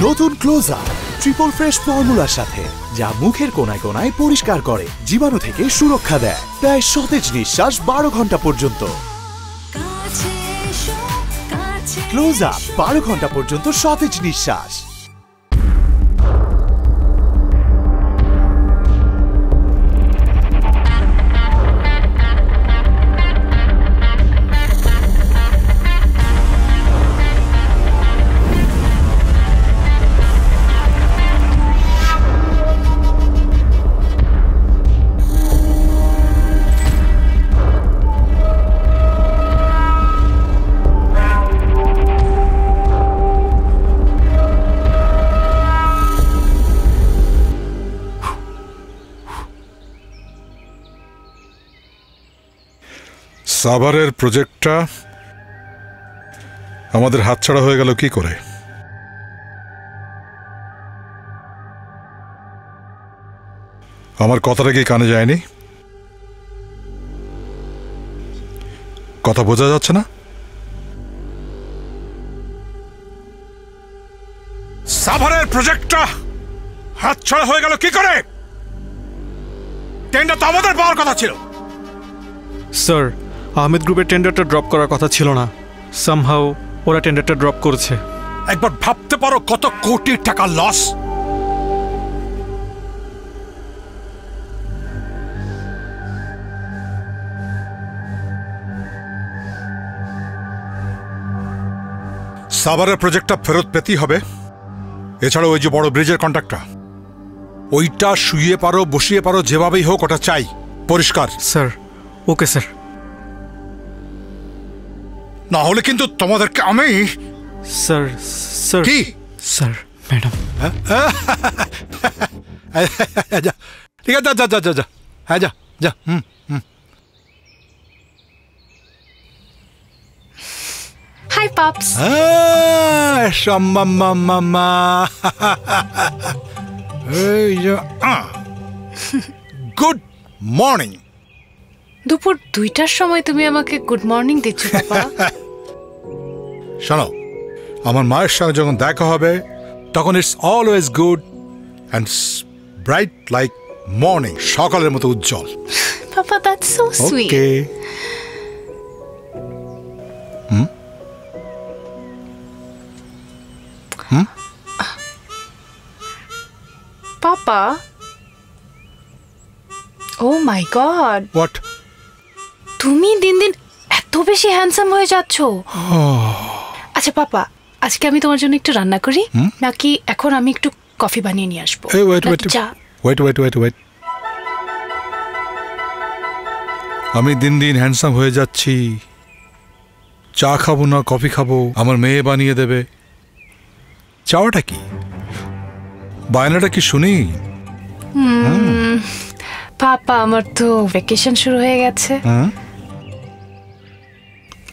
নতুন Close Up triple fresh ফর্মুলার সাথে, যা মুখের কোনায় কোনায় পরিষ্কার করে, জীবাণু থেকে সুরক্ষা দেয়, দেয় সতেজ নিঃশ্বাস 12 ঘন্টা পর্যন্ত। ক্লোজ আপ 12 ঘন্টা পর্যন্ত সতেজ নিঃশ্বাস। সাভারের প্রজেক্টটা আমাদের হাতছাড়া হয়ে গেল কি করে? আমার কথাটা কি কানে যায়নি? কথা বোঝা যাচ্ছে না? সাভারের প্রজেক্টটা হাতছাড়া হয়ে গেল কি করে? টেন্ডার তো আমাদের পাওয়ার কথা ছিল। স্যার, আহমেদ গ্রুপের টেন্ডারটা ড্রপ করার কথা ছিল না। সামহাউ ওরা টেন্ডারটা ড্রপ করেছে। একবার ভাবতে পারো কত কোটি টাকা লস। সাভারের প্রজেক্টটা ফেরত পেতেই হবে। এছাড়া ওই যে বড় ব্রিজের কন্ট্রাক্টটা, ওইটা শুয়ে পারো বসিয়ে পারো, যেভাবেই হোক ওটা চাই পরিষ্কার। Sir, okay sir. না হলে কিন্তু তোমাদেরকে আমি। স্যার স্যার কি স্যার? ম্যাডাম ঠিক আছে, যা যা যা যা, হ্যাঁ যা যা। হাই পাপস। মামা গুড মর্নিং। দুপুর 2টার সময় তুমি আমাকে গুড মর্নিং দিচ্ছ পাপা? শোনো, আমার মায়ের সঙ্গে যখন দেখা হবে তখন it's always good and bright like morning, সকালের মতো উজ্জ্বল। Papa, that's so sweet. Okay. Papa, oh my God, what? তুমি দিন দিন এত বেশি হ্যান্ডসাম হয়ে যাচ্ছ। আচ্ছা পাপা, আজকে আমি তোমার জন্য একটু রান্না করি নাকি এখন আমি একটু কফি বানিয়ে নিয়ে আসবো? ওয়েট। আমি দিন দিন হ্যান্ডসাম হয়ে যাচ্ছি, চা খাবো না কফি খাবো, আমার মেয়ে বানিয়ে দেবে। চাওয়াটা কি, বায়নাটা কি শুনি? পাপা, আমার তো ভ্যাকেশন শুরু হয়ে গেছে।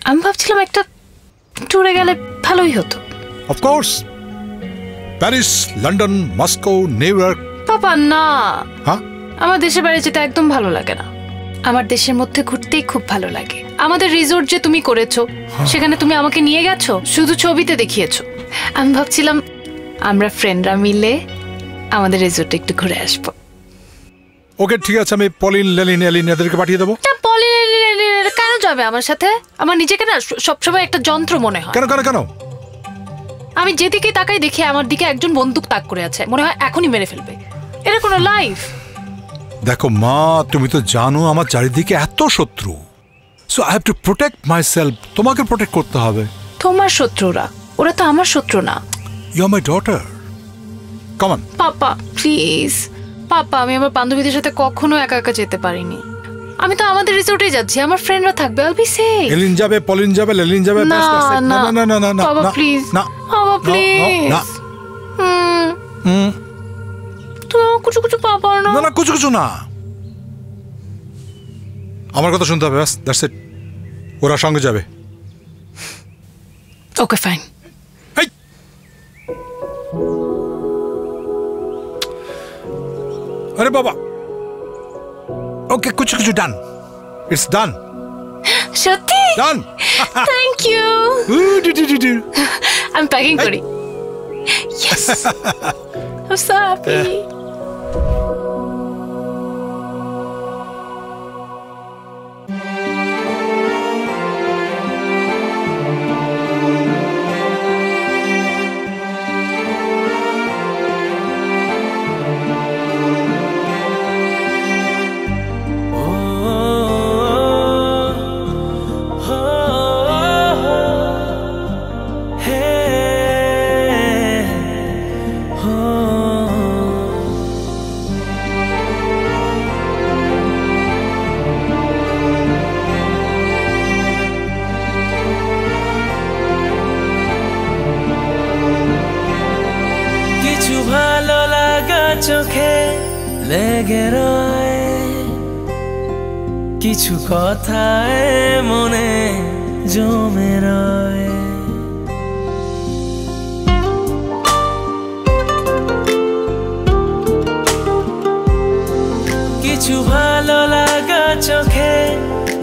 আমি ভাবছিলাম একটা ট্যুরে গেলে ভালোই হতো। Of course, Paris, London, Moscow, New York. Papa না, হ্যাঁ, আমার দেশের বাইরে যেতে একদম ভালো লাগে না। আমার দেশের মধ্যে ঘুরতেই খুব ভালো লাগে। আমাদের রিসোর্ট যে তুমি করেছো, সেখানে তুমি আমাকে নিয়ে গেছো, শুধু ছবিতে দেখিয়েছো। আমি ভাবছিলাম আমরা ফ্রেন্ডরা মিলে আমাদের রিসোর্টে একটু ঘুরে আসবো। ওকে ঠিক আছে, আমি পলিন, লেলিন, এলিন এদেরকে পাঠিয়ে দেবো। কেন যাবে আমার সাথে? আমার নিজেকে না সবসময় একটা যন্ত্র মনে হয়। কেন কেন কেন? আমি যেদিকে তাকাই দেখি আমার দিকে একজন বন্দুক তাক করে আছে, মনে হয় এখনই মেরে ফেলবে। এটা কোনো লাইফ? দেখো মা, তুমি তো জানো আমার চারিদিকে এত শত্রু, so I have to protect myself. তোমাকে প্রোটেক্ট করতে হবে। তোমার শত্রুরা, ওরা তো আমার শত্রু না। You are my daughter, come on. Papa please, papa, আমি আমার বান্ধবীদের সাথে কখনো একা একা যেতে পারিনি। আমি তো আমাদের রিসোর্টে যাচ্ছি, আমার ফ্রেন্ডরা থাকবে, আই উইল বি সেফ। এলিন যাবে, পলিন যাবে, লেলিন যাবে। না না না না না না, বাবা প্লিজ, না বাবা প্লিজ। তুমি কিছু কিছু পাপা না। না না, কিছু কিছু না, আমার কথা শুনতে হবে, ব্যাস, দ্যাটস ইট। ওরা সঙ্গে যাবে। Okay fine. আরে বাবা, ওকে, কিছু কিছু ডান, ইটস ডান। সত্যি ডান। Thank you. আমি প্যাকিং করি। Yes. I'm so happy. চোখে লেগে রয় কিছু কথায় মনে জমে রয় কিছু ভালো লাগা চোখে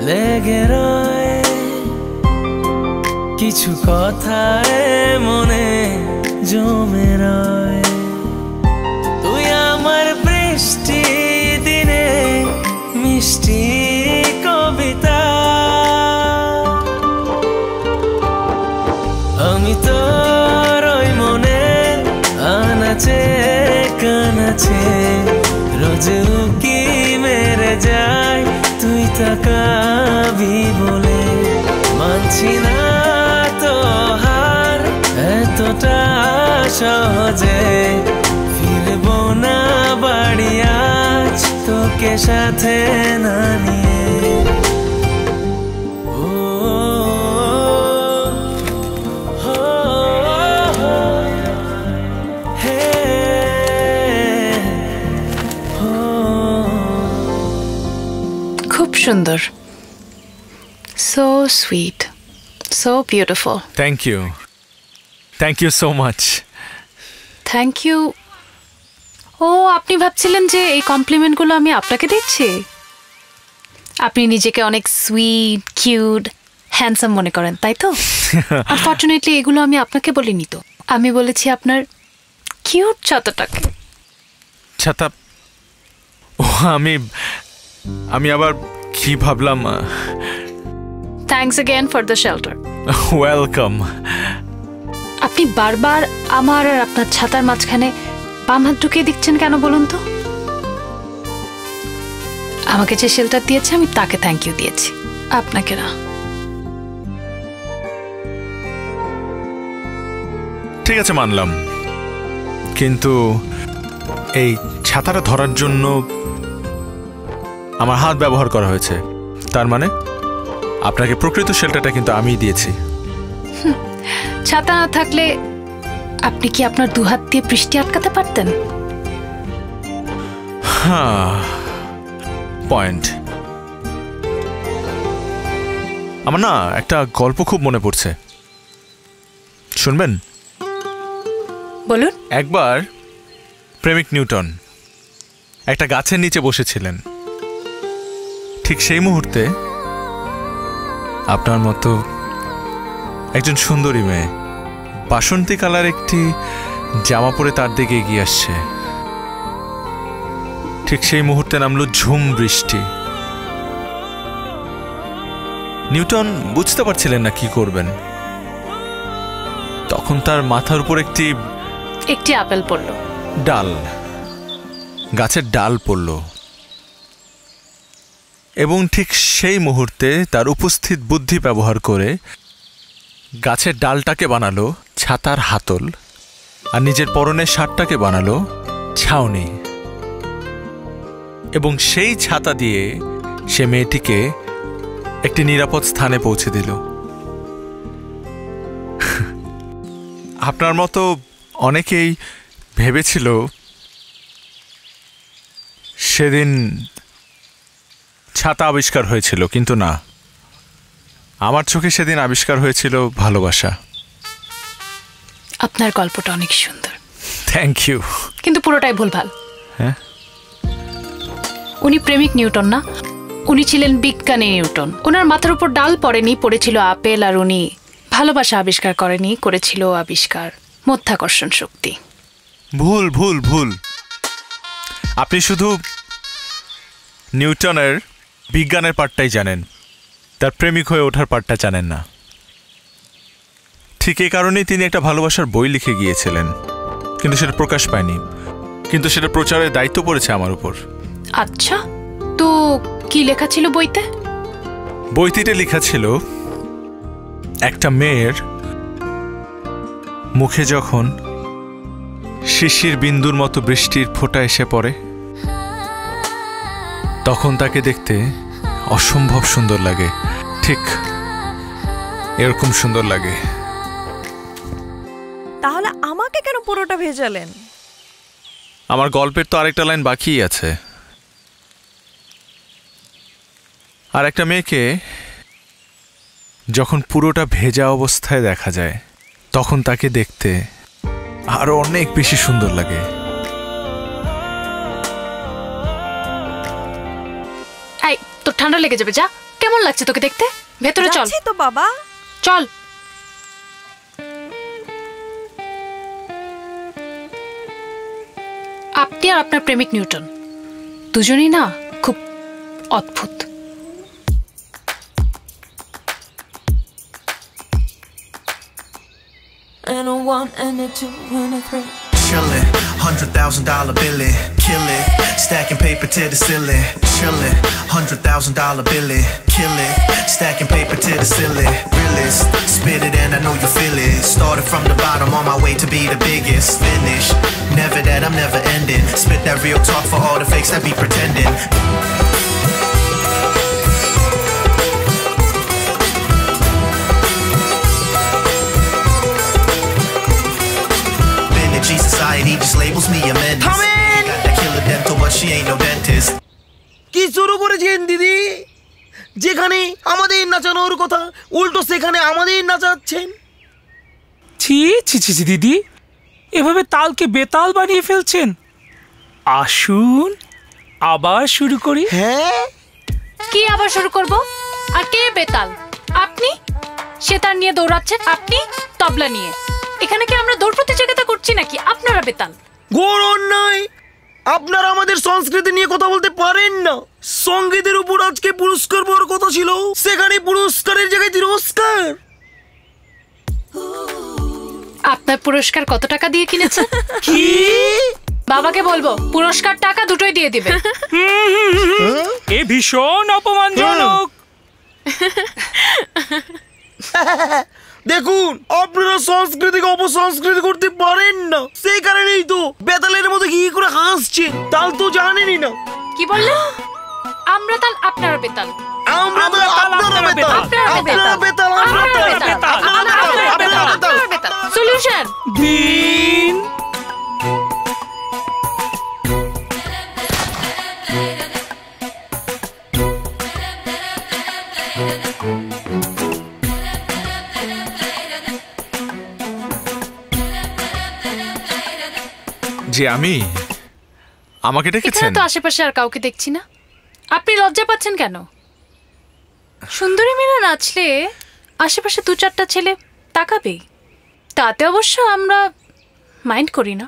লেগে রয় কিছু কথায় মনে জমে রয় বৃষ্টি দিনে মিষ্টি কবিতা আমি তোর ওই মনে আনাচে কানাচে রোজ উকি মেরে যাই তুই তাকাবি বলে মানছি না তো হার এতটা সহজে ফিরবো না বাড়ি আজ তোকে সাথে না নিয়ে খুব সুন্দর so sweet so beautiful thank you so much thank you ও আপনি ভাবছিলেন যে এই কমপ্লিমেন্টগুলো আমি আপনাকে দিচ্ছি আপনি নিজেকে অনেক সুইট কিউট হ্যান্ডসাম মনে করেন তাই তো আনফরচুনেটলি এগুলো আমি আপনাকে বলিনি তো আমি বলেছি আপনার কিউট ছাতাটাকে ছাতা ও আমি আবার কি ভাবলাম thanks again for the shelter welcome আপনি বারবার আমার আর আপনার ছাতার মাঝখানে বাম হাত ঢুকিয়ে দিচ্ছেন কেন বলুন তো আমাকে যে শেল্টার দিয়েছে আমি তাকে থ্যাংক ইউ দিয়েছি আপনাকে না ঠিক আছে মানলাম কিন্তু এই ছাতাটা ধরার জন্য আমার হাত ব্যবহার করা হয়েছে তার মানে আপনাকে প্রকৃত শেল্টারটা কিন্তু আমিই দিয়েছি ছাতা না থাকলে আপনি কি আপনার দু হাত দিয়ে বৃষ্টি আটকাতে পারতেন হ্যাঁ পয়েন্ট আমার না একটা গল্প খুব মনে পড়ছে শুনবেন বলুন একবার প্রেমিক নিউটন একটা গাছের নিচে বসেছিলেন ঠিক সেই মুহূর্তে আপনার মতো একজন সুন্দরী মেয়ে বাসন্তী কালার একটি জামা পরে তার দিকে এগিয়ে আসছে ঠিক সেই মুহূর্তে নামলো ঝুম বৃষ্টি নিউটন বুঝতে পারছিলেন না কি করবেন তখন তার মাথার উপর একটি আপেল পড়লো ডাল গাছের ডাল পড়ল এবং ঠিক সেই মুহূর্তে তার উপস্থিত বুদ্ধি ব্যবহার করে গাছের ডালটাকে বানালো ছাতার হাতল আর নিজের পরনের শার্টটাকে বানালো ছাউনি এবং সেই ছাতা দিয়ে সে মেয়েটিকে একটি নিরাপদ স্থানে পৌঁছে দিল আপনার মতো অনেকেই ভেবেছিল সেদিন ছাতা আবিষ্কার হয়েছিল কিন্তু না আমার চোখে সেদিন আবিষ্কার হয়েছিল ভালোবাসা আপনার গল্পটা অনেক সুন্দর থ্যাংক ইউ কিন্তু পুরোটাই ভুলভাল হ্যাঁ উনি প্রেমিক নিউটন না উনি ছিলেন বিজ্ঞানী নিউটন ওনার মাথার উপর ডাল পড়েনি পড়েছিল আপেল আর উনি ভালোবাসা আবিষ্কার করেনি করেছিল আবিষ্কার মাধ্যাকর্ষণ শক্তি। ভুল ভুল ভুল, আপনি শুধু নিউটনের বিজ্ঞানের পার্টটাই জানেন, তার প্রেমিক হয়ে ওঠার পার্টটা জানেন না। ঠিক এই কারণেই তিনি একটা ভালোবাসার বই লিখে গিয়েছিলেন, কিন্তু সেটা প্রকাশ পায়নি, কিন্তু সেটা প্রচারের দায়িত্ব পড়েছে আমার উপর। আচ্ছা, তো কি লেখা ছিল বইতে? বইটিতে লেখা ছিল একটা মেয়ের মুখে যখন শিশির বিন্দুর মতো বৃষ্টির ফোঁটা এসে পড়ে, তখন তাকে দেখতে অসম্ভব সুন্দর লাগে, ঠিক এরকম সুন্দর লাগে। তাহলে আমাকে কেন পুরোটা ভেজালেন? আমার গল্পের তো আরেকটা লাইন বাকিই আছে। আর একটা মেয়েকে যখন পুরোটা ভেজা অবস্থায় দেখা যায়, তখন তাকে দেখতে আরো অনেক বেশি সুন্দর লাগে। এই, তোর ঠান্ডা লেগে যাবে, যা। কেমন লাগছে তোকে দেখতে? ভেতরে চল। যাচ্ছি তো বাবা। চল। আপনি আর আপনার প্রেমিক নিউটন দুজনেই না খুব অদ্ভুত। And a one and a two and a three. Chillin', $100,000 billy, kill it. Stacking paper to the ceiling. Chillin', $100,000 billy, kill it. Stacking paper to the ceiling. Realist, spit it and I know you feel it. Started from the bottom, on my way to be the biggest. Finish, never that I'm never ending. Spit that real talk for all the fakes that be pretending. Society just labels me a menace. Got that killer dental, but she ain't no dentist. কি শুরু করেছেন দিদি? যেখানে আমাদের নাচানোর কথা, উল্টো সেখানে আমাদের নাচাচ্ছেন। ছি ছি ছি ছি দিদি, এভাবে তালকে বেতাল বানিয়ে ফেলছেন। আসুন আবার শুরু করি। হ্যাঁ, কি আবার শুরু করব? আর কে বেতাল? আপনি সেতার নিয়ে দৌড়াচ্ছেন, আপনি তবলা নিয়ে। এখানে কি আমরা দৌড় প্রতিযোগিতা করছি নাকি? আপনারা বেতাল। ঘোর অন্যায়। আপনারা আমাদের সংস্কৃতি নিয়ে কথা বলতে পারেন না। সঙ্গীতের উপর আজকে পুরস্কার পাওয়ার কথা ছিল, সেখানে পুরস্কারের জায়গায় তিরস্কার। আপনার পুরস্কার কত টাকা দিয়ে কিনেছেন? কি? বাবাকে বলবো পুরস্কার টাকা দুটোই দিয়ে দিবে। এ ভীষণ অপমানজনক। দেখুন, আপনারা সংস্কৃতিকে অপসংস্কৃতি করতে পারেন না, সেই কারণেই তো বেতালের মতো কি করে হাসছেন। তাল তো জানেনই না। কি বললেন? আমরা তাল, আপনারা বেতাল। আমরা তো আপনারা বেতাল, আপনারা বেতাল, আপনারা বেতাল। সলিউশন দিন। যে আমি, আমাকে ডেকেছেন? এখানে তো আশেপাশে আর কাউকে দেখছি না, আপনি লজ্জা পাচ্ছেন কেন? সুন্দরী মেয়েরা নাচলে আশেপাশে দু চারটা ছেলে তাকাবেই, তাতে অবশ্য আমরা মাইন্ড করি না।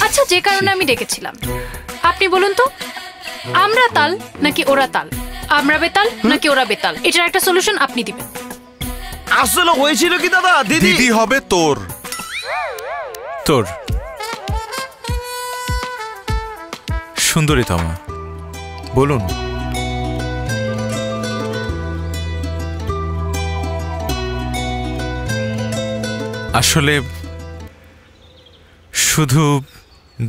আচ্ছা, যে কারণে আমি ডেকেছিলাম, আপনি বলুন তো, আমরা তাল নাকি ওরা তাল? আমরা বেতাল নাকি ওরা বেতাল? এটার একটা সলিউশন আপনি দিবেন। আসলে হয়েছিল কি দাদা, দিদি হবে তোর। তোর সুন্দরীতমা, বলুন। আসলে শুধু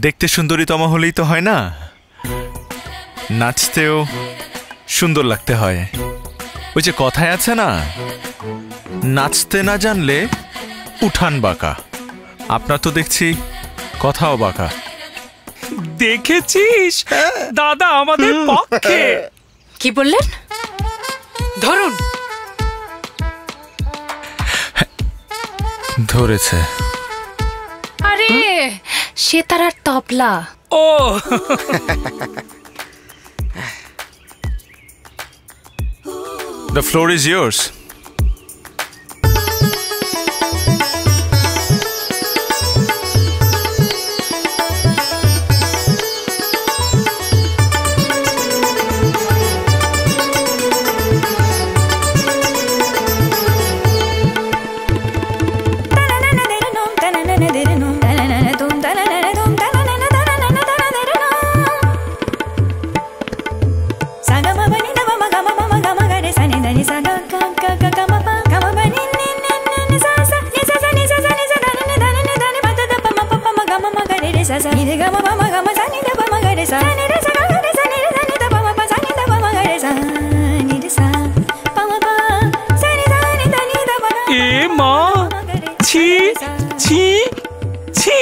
দেখতে সুন্দরীতমা হলেই তো হয় না, নাচতেও সুন্দর লাগতে হয়। ওই যে কথায় আছে না, নাচতে না জানলে উঠান বাঁকা। আপনার তো দেখছি কথাও বাঁকা। দেখেছিস দাদা আমাদের পক্ষে। কি বললেন? ধরুন। ধরেছে। আরে সেতার আর তবলা। ও The floor is yours. এ মা, ছি ছি ছি।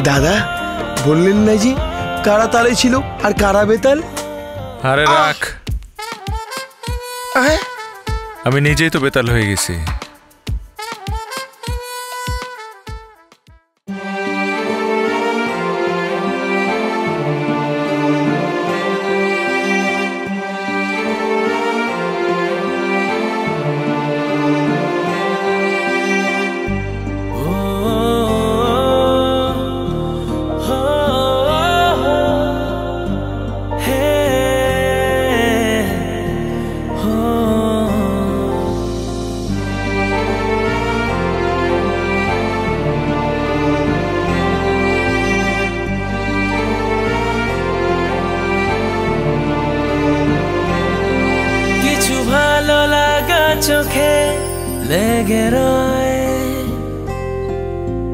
দাদা বললেন না জি কারা তালে ছিল আর কারা বেতাল? আরে রাখ, আমি নিজেই তো বেতাল হয়ে গেছি। চোখে লেগে রয়,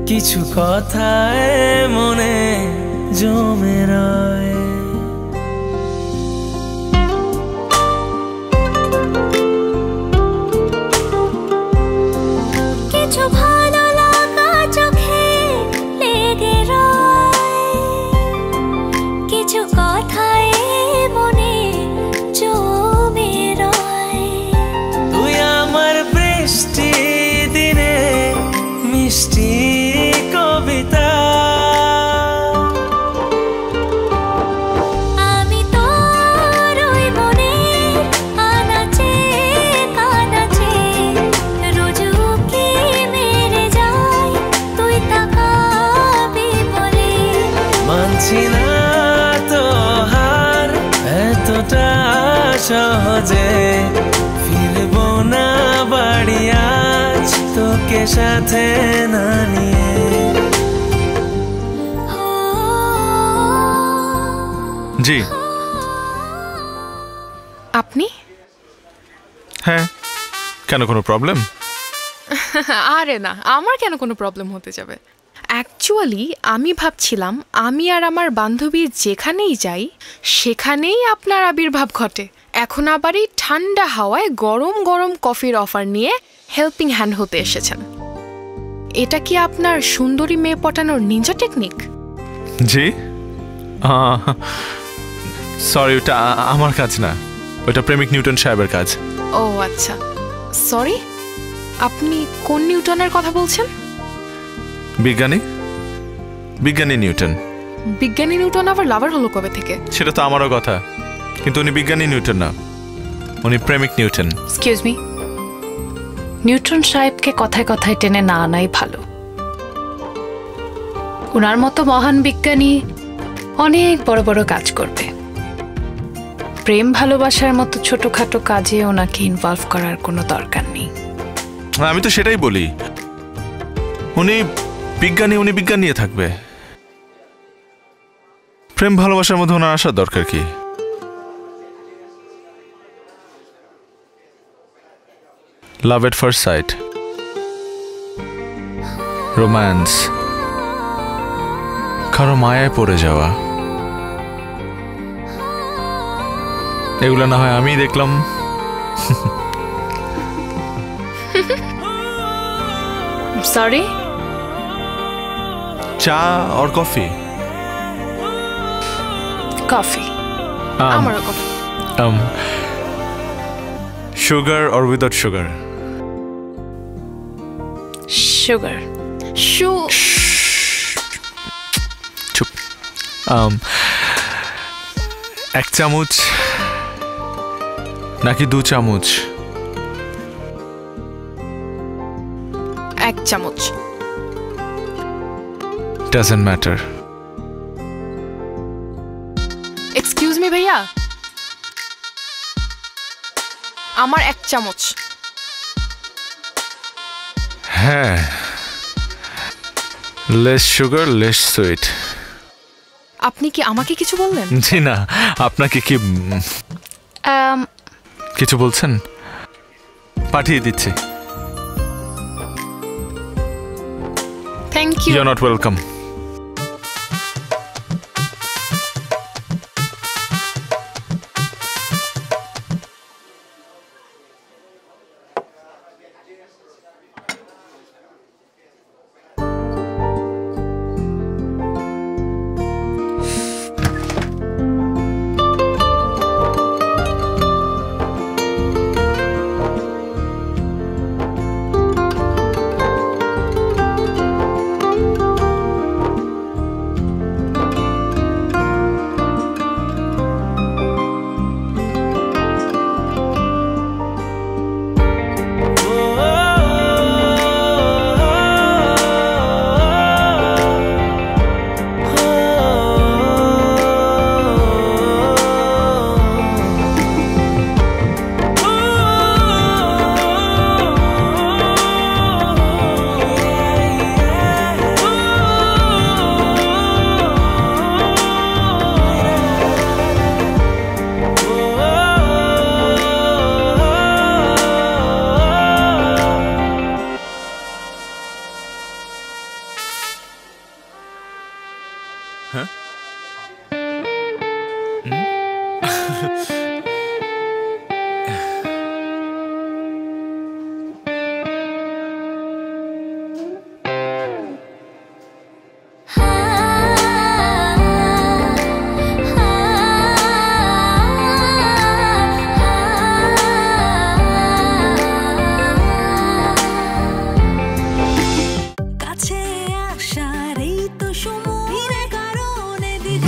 কিছু কথায় মনে জমে রয়। কিছু ভালো লাগা চোখে লেগে রয়, কিছু কথায় মনে জমে রয়। তুই আমার বৃষ্টি দিনে মিষ্টি কবিতা, আমি তোর ওই মনে আনাচে কানাচে রোজুকি মেরে যাই, তুই তাকাবি বলে। মানছি না তো হার এতটা সহজে, ফিরবো না বাড়ি আজ তোকে সাথে না নিয়ে। জি আপনি? হ্যাঁ, কেন কোনো প্রবলেম? আরে না, আমার কেন কোনো প্রবলেম হতে যাবে। অ্যাকচুয়ালি আমি ভাবছিলাম আমি আর আমার বান্ধবী যেখানেই যাই সেখানেই আপনার আবির্ভাব ঘটে। এখন আবার এই ঠান্ডা হাওয়ায় গরম গরম কফির অফার নিয়ে হেল্পিং হ্যান্ড হতে এসেছেন। এটা কি আপনার সুন্দরী মেয়ে পটানোর নিনজা টেকনিক? জি সরি, ওটা আমার কাজ না, ওটা প্রেমিক নিউটন সাহেবের কাজ। ও আচ্ছা, সরি। আপনি কোন নিউটনের কথা বলছেন? বিজ্ঞানী, বিজ্ঞানী নিউটন। বিজ্ঞানী নিউটন আবার লাভার হলো কবে থেকে? সেটা তো আমারও কথা, কিন্তু উনি বিজ্ঞানী নিউটন না, উনি প্রেমিক নিউটন। এক্সকিউজ মি, নিউটন সাহেবকে কথায় কথায় টেনে না আনাই ভালো। ওনার মতো মহান বিজ্ঞানী অনেক বড় বড় কাজ করবে। প্রেম ভালোবাসার মতো ছোটখাটো কাজে ওনাকে ইনভলভ করার কোনো দরকার নেই। আমি তো সেটাই বলি, উনি বিজ্ঞানী, উনি বিজ্ঞান নিয়ে থাকবে। প্রেম ভালোবাসার মধ্যে ওনার আসার দরকার কি? লাভ এট ফার্স্ট সাইট, রোম্যান্স, কারো মায়ায় পড়ে যাওয়া, এগুলো না হয় আমি দেখলাম। সরি, চা और कॉफी? কফি। আমারও coffee. sugar or without sugar? Sugar. চুপ। এক চামচ নাকি 2 চামচ? এক চামচ। Doesn't matter. এক্সকিউজ মি ভাইয়া, আমার এক চামচ। হ্যাঁ, less sugar, less sweet. আপনি কি আমাকে কিছু বললেন? জি না, আপনাকে কি কিছু বলছেন? পাঠিয়ে দিচ্ছি। Thank you. You're not welcome.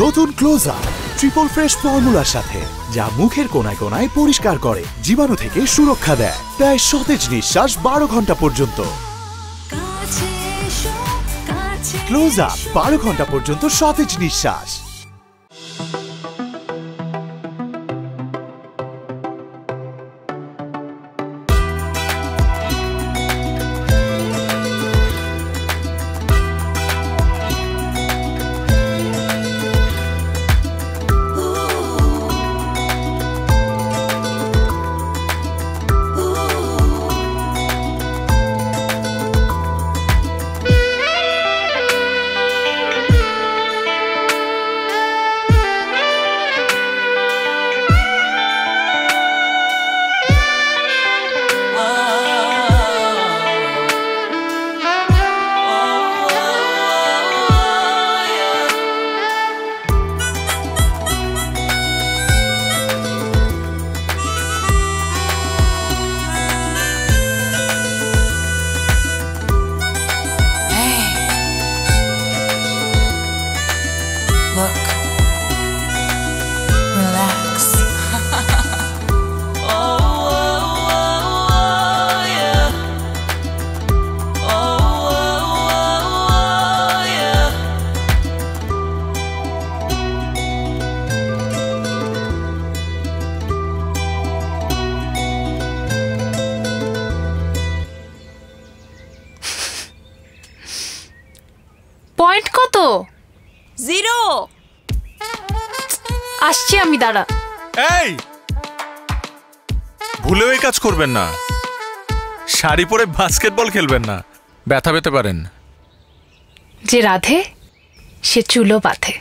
নতুন ক্লোজ আপ ট্রিপল ফ্রেশ ফর্মুলার সাথে, যা মুখের কোনায় কোনায় পরিষ্কার করে, জীবাণু থেকে সুরক্ষা দেয়, দেয় সতেজ নিঃশ্বাস 12 ঘন্টা পর্যন্ত। ক্লোজ আপ 12 ঘন্টা পর্যন্ত সতেজ নিঃশ্বাস। পয়েন্ট কত? 0। আসছি আমি, দাঁড়া। এই, ভুলেও এই কাজ করবেন না। শাড়ি পরে বাস্কেটবল খেলবেন না, ব্যথা পেতে পারেন। যে রাধে সে চুলো বাঁধে।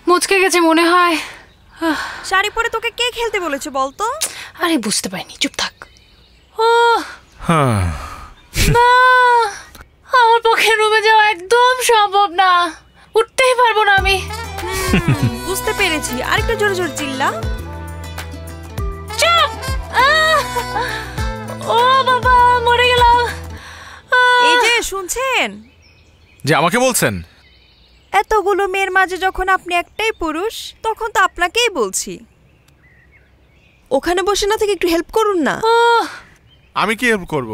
মুচকে গেছে মনে হয়। শাড়ি পরে তোকে কে খেলতে বলেছে বলতো? আরে বুঝতে পারিনি, চুপ থাক। না, আমার পক্ষে রুমে যাওয়া একদম সম্ভব না, উঠতেই পারবো না আমি। বুঝতে পেরেছি, আরেকটু জোরে জোরে চিল্লা। চুপ! ও বাবা, মরে গেলাম। এই যে শুনছেন? যে আমাকে বলছেন? এতগুলো মেয়ের মাঝে যখন আপনি একটাই পুরুষ, তখন তো আপনাকেই বলছি। ওখানে বসে না থেকে একটু হেল্প করুন না। আমি কি হেল্প করব?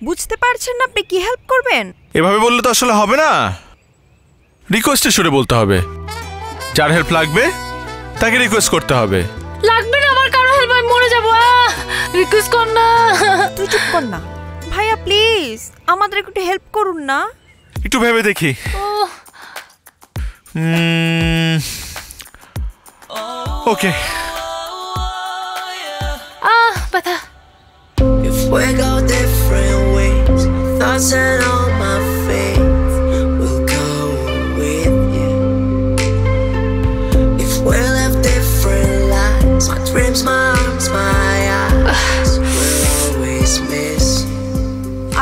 বুঝতে পারছেন না আপনি কি হেল্প করবেন? এভাবে বললে তো আসলে হবে না, রিকোয়েস্টের সুরে বলতে হবে। যার হেল্প লাগবে তাকে রিকোয়েস্ট করতে হবে। লাগবে না আমার কারো হেল্প, আমি মরে যাবো। রিকোয়েস্ট কর না। তুই চুপ কর না ভাইয়া, প্লিজ আমাদের একটু হেল্প করুন না। একটু ভেবে দেখি। ওকে। ব্যথা। If we go different ways, thoughts and all my faith will go with you. If we live different lives, my dreams, my arms, my eyes will always miss.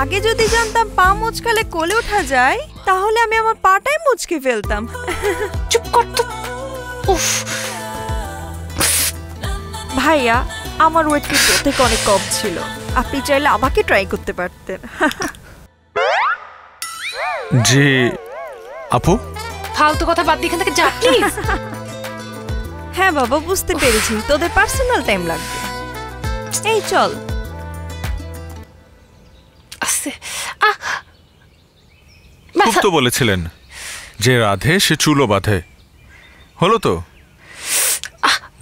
আগে যদি জানতাম পা মুচকালে কোলে ওঠা যায়, তাহলে আমি আমার পাটাই মুচকে ফেলতাম। চুপ কর তো। উফ ভাইয়া, আমার ওয়েট কিন্তু থেকে অনেক কম ছিল, আপনি চাইলে আমাকে ট্রাই করতে পারতেন। জি আপু, ফালতু কথা বাদ দিয়ে এখান থেকে যা প্লিজ। হ্যাঁ বাবা, বুঝতে পেরেছি, তোদের পার্সোনাল টাইম লাগবে। এই চল। খুব তো বলেছিলেন যে রাধে সে চুলো বাঁধে, হলো তো?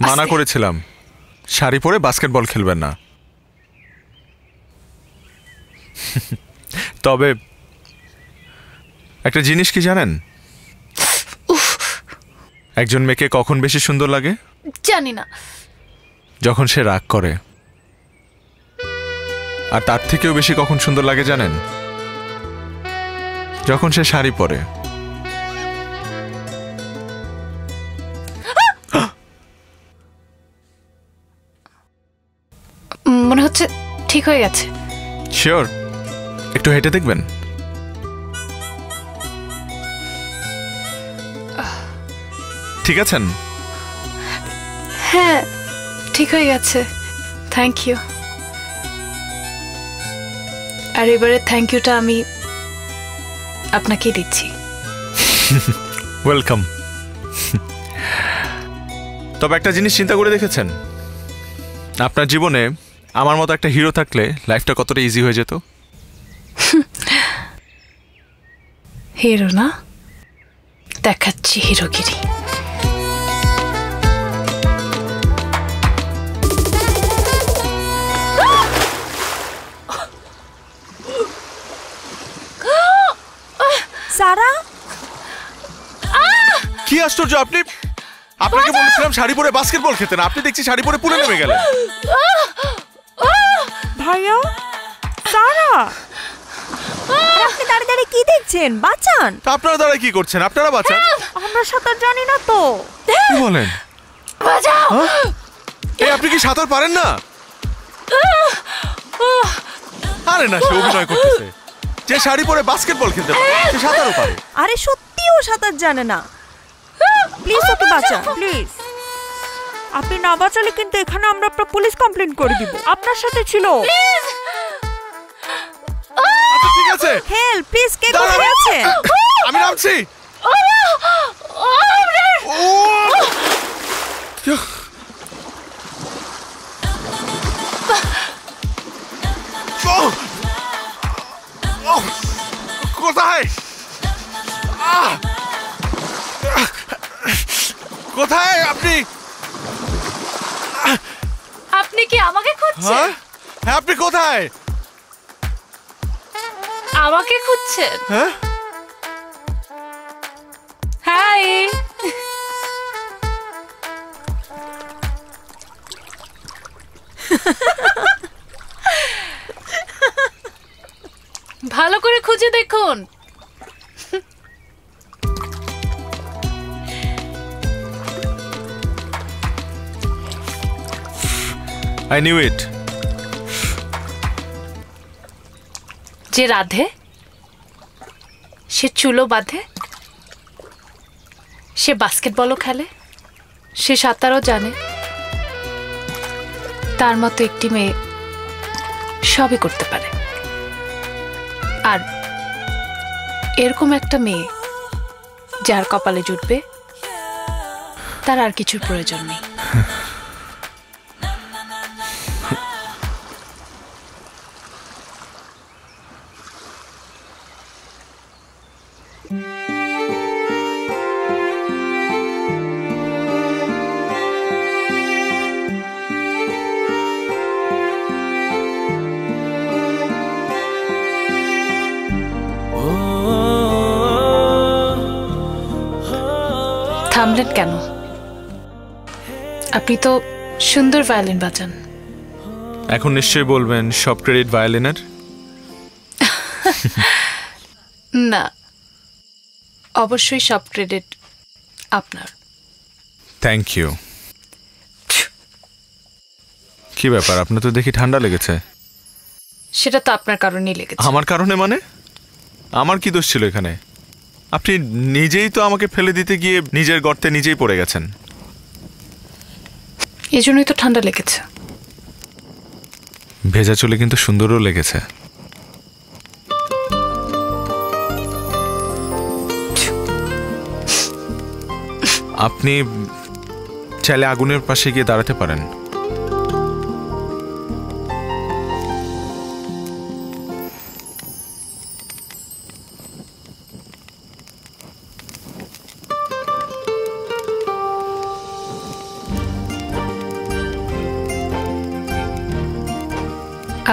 মানা করেছিলাম শাড়ি পরে বাস্কেটবল খেলবেন না। তবে একটা জিনিস কি জানেন, একজন মেয়েকে কখন বেশি সুন্দর লাগে? জানি না। যখন সে রাগ করে। আর তার থেকেও বেশি কখন সুন্দর লাগে জানেন? যখন সে শাড়ি পরে। মনে হচ্ছে ঠিক হয়ে গেছে। শিওর? একটু হেঁটে দেখবেন। ঠিক আছেন? হ্যাঁ, ঠিক হয়ে গেছে। Thank you. আর এবারে থ্যাংক ইউটা আমি আপনাকেই দিচ্ছি। ওয়েলকাম। তবে একটা জিনিস চিন্তা করে দেখেছেন, আপনার জীবনে আমার মতো একটা হিরো থাকলে লাইফটা কতটা ইজি হয়ে যেত? হিরো না, দেখাচ্ছি হিরোগিরি। সারা, কি আশ্চর্য! আপনাকে বলেছিলাম শাড়ি পরে বাস্কেটবল খেতে না, আপনি দেখছি শাড়ি পরে পুলে নেমে গেলেন। ভাইয়া, সারা। কি দেখছেন? বাঁচান। আপনারা দাঁড়ায় কি করছেন? আপনারা বাঁচান। আমরা সাঁতার জানি না তো। কি বলেন? বাঁচাও। এই আপনি কি সাঁতার পারেন না? আরে না, সে অভিনয় করতেছে। যে শাড়ি পরে বাস্কেটবল খেলতে পারে সে সাঁতারও পারে। আরে সত্যি ও সাঁতার জানে না। প্লিজ ওকে বাঁচান, প্লিজ। আপনি না বাঁচালে কিন্তু এখানে আমরা আপনার পুলিশ কমপ্লেইন করে দিব। আপনার সাথে ছিল। আচ্ছা ঠিক আছে। হেল্প প্লিজ, কে কোথায় আছে? আমি নামছি। কোথায় কোথায় আপনি? আপনি কি আমাকে খুঁজছেন? হ্যাঁ, আপনি কোথায়? আমাকে খুঁজছেন? হ্যাঁ। হাই। ভালো করে খুঁজে দেখুন। I knew it. যে রাধে, সে চুলো বাঁধে, সে বাস্কেটবলও খেলে, সে সাঁতারও জানে, তার মতো একটি মেয়ে সবই করতে পারে। আর এরকম একটা মেয়ে যার কপালে জুটবে, তার আর কিছুর প্রয়োজন নেই। থামলেন কেন? আপনি তো সুন্দর ভায়োলিন বাজান। এখন নিশ্চয়ই বলবেন সব ক্রেডিট ভায়োলিনের। না, অবশ্যই সব ক্রেডিট আপনার। Thank you. কি ব্যাপার, আপনার তো দেখি ঠান্ডা লেগেছে। সেটা তো আপনার কারণেই লেগেছে। আমার কারণে মানে? আমার কি দোষ ছিল এখানে? আপনি নিজেই তো আমাকে ফেলে দিতে গিয়ে নিজের গর্তে নিজেই পড়ে গেছেন। এজন্যই তো ঠান্ডা লেগেছে। ভেজা চুলে কিন্তু সুন্দরও লেগেছে। আপনি চাইলে আগুনের পাশে গিয়ে দাঁড়াতে পারেন।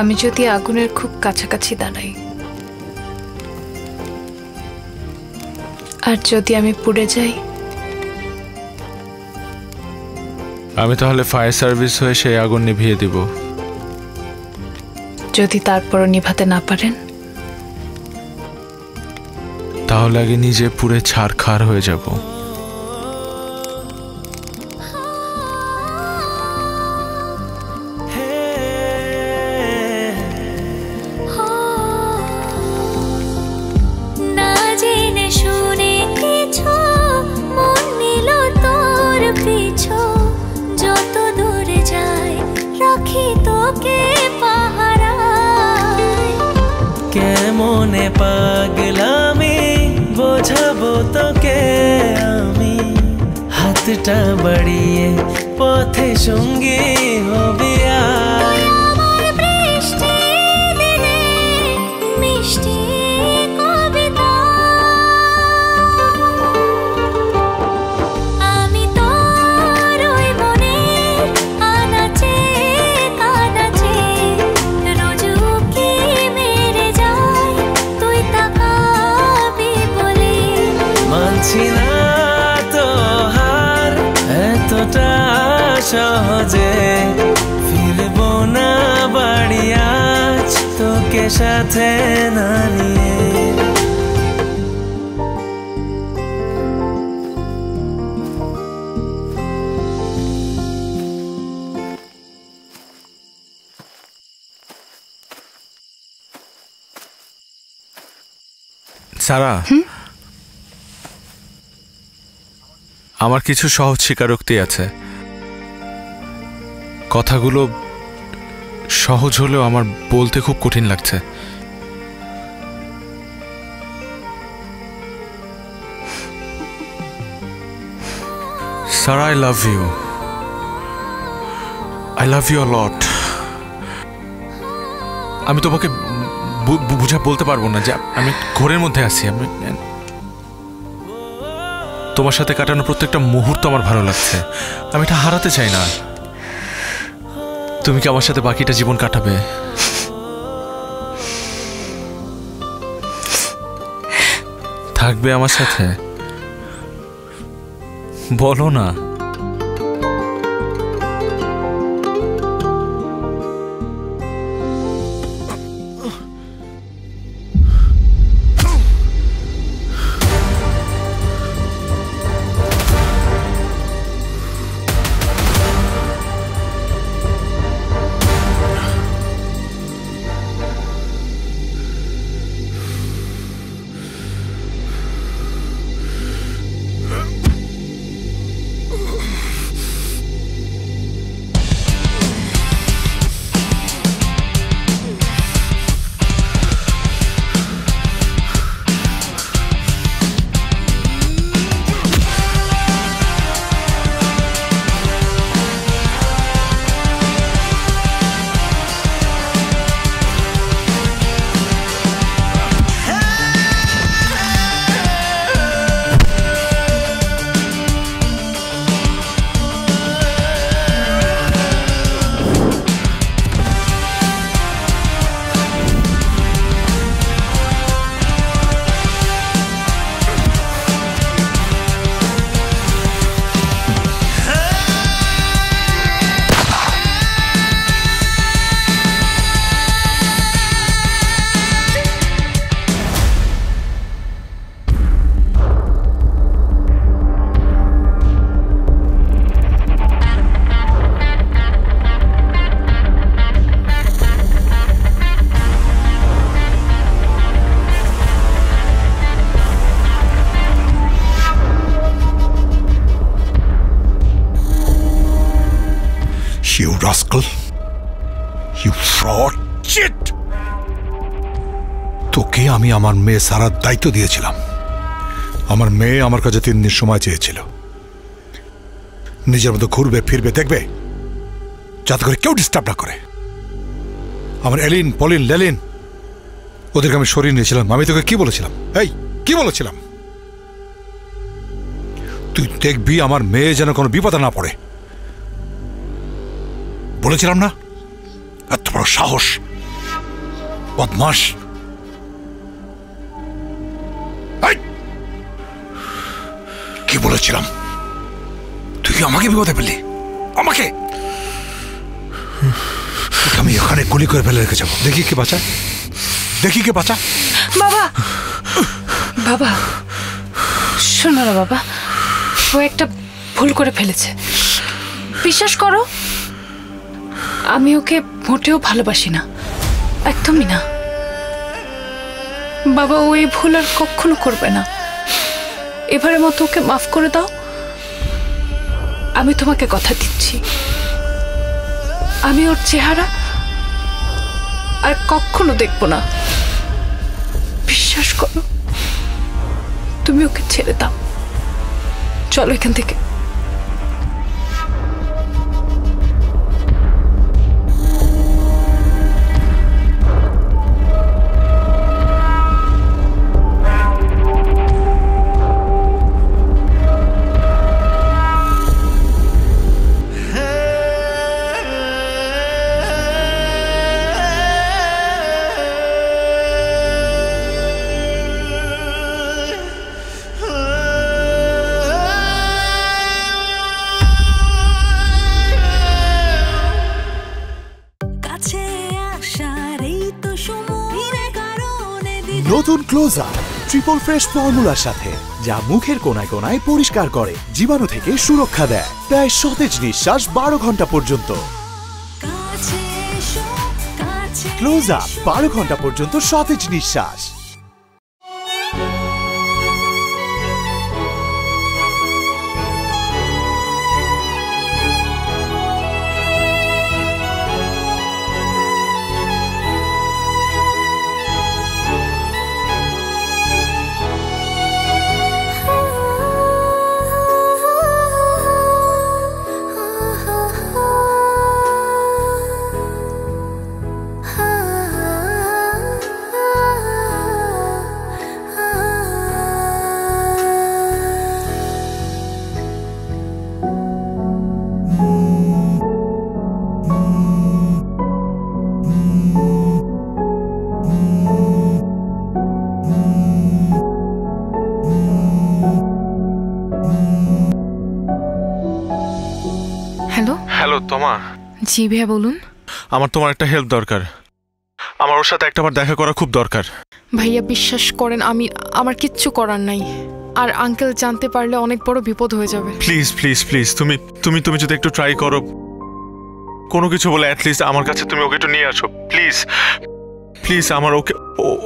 আমি যদি আগুনের খুব কাছাকাছি দাঁড়াই, আর যদি আমি পুড়ে যাই, আমি তাহলে ফায়ার সার্ভিস হয়ে সেই আগুন নিভিয়ে দিব। যদি তারপরও নিভাতে না পারেন, তাহলে আগে নিজে পুড়ে ছারখার হয়ে যাব। কেমনে পাগলামি বোঝাবো তোকে আমি, হাতটা বাড়িয়ে পথে সঙ্গী হবে আর। সহজে ফিরবো না বাড়ি আজ তোকে সাথে না নিয়ে। সারা, আমার কিছু সহজ স্বীকারোক্তি আছে। কথাগুলো সহজ হলেও আমার বলতে খুব কঠিন লাগছে। Sara, I love you. I love you a lot. আমি তোমাকে বুঝা বলতে পারবো না যে আমি ঘোরের মধ্যে আছি। আমি তোমার সাথে কাটানো প্রত্যেকটা মুহূর্ত আমার ভালো লাগছে। আমি এটা হারাতে চাই না। তুমি কি আমার সাথে বাকিটা জীবন কাটাবে? থাকবে আমার সাথে? বলো না। You rascal! You fraud! Shit! তোকে আমি আমার মেয়ে সারার দায়িত্ব দিয়েছিলাম। আমার মেয়ে আমার কাছে 3 দিন সময় চেয়েছিল, নিজের মতো ঘুরবে ফিরবে দেখবে, যাতে করে কেউ ডিস্টার্ব না করে। আমার এলিন, পলিন, লেলিন ওদেরকে আমি সরিয়ে নিয়েছিলাম। আমি তোকে কি বলেছিলাম? এই কি বলেছিলাম? তুই দেখবি আমার মেয়ে যেন কোনো বিপদে না পড়ে। বলেছিলাম না? এত বড় সাহস! বদমাশ! কি বলেছিলাম? তুই কি আমাকে বিপদে ফেললি? আমাকে? আমি এখানে গুলি করে ফেলে রেখে যাবো। দেখি কে বাঁচা, দেখি কে বাঁচা। বাবা, বাবা শোনো না বাবা, ও একটা ভুল করে ফেলেছে। বিশ্বাস করো, আমি ওকে মোটেও ভালোবাসি না, একদমই না। বাবা, ও এই ভুল আর কখনো করবে না। এবারের মতো ওকে মাফ করে দাও। আমি তোমাকে কথা দিচ্ছি, আমি ওর চেহারা আর কখনো দেখবো না। বিশ্বাস করো, তুমি ওকে ছেড়ে দাও। চলো এখান থেকে। নতুন ক্লোজআপ ট্রিপল ফ্রেশ ফর্মুলার সাথে, যা মুখের কোনায় কোনায় পরিষ্কার করে, জীবাণু থেকে সুরক্ষা দেয়, দেয় সতেজ নিঃশ্বাস 12 ঘন্টা পর্যন্ত। ক্লোজআপ 12 ঘন্টা পর্যন্ত সতেজ নিঃশ্বাস। জি ভাইয়া বলুন। আমার তোমার একটা হেল্প দরকার। আমার ওর সাথে একটাবার দেখা করা খুব দরকার। ভাইয়া বিশ্বাস করেন, আমার কিচ্ছু করার নাই, আর আঙ্কেল জানতে পারলে অনেক বড় বিপদ হয়ে যাবে। প্লিজ প্লিজ প্লিজ, তুমি তুমি তুমি যদি একটু ট্রাই করো, কোনো কিছু বলে অ্যাটলিস্ট আমার কাছে তুমি ওকে একটু নিয়ে আসো প্লিজ প্লিজ। আমার ওকে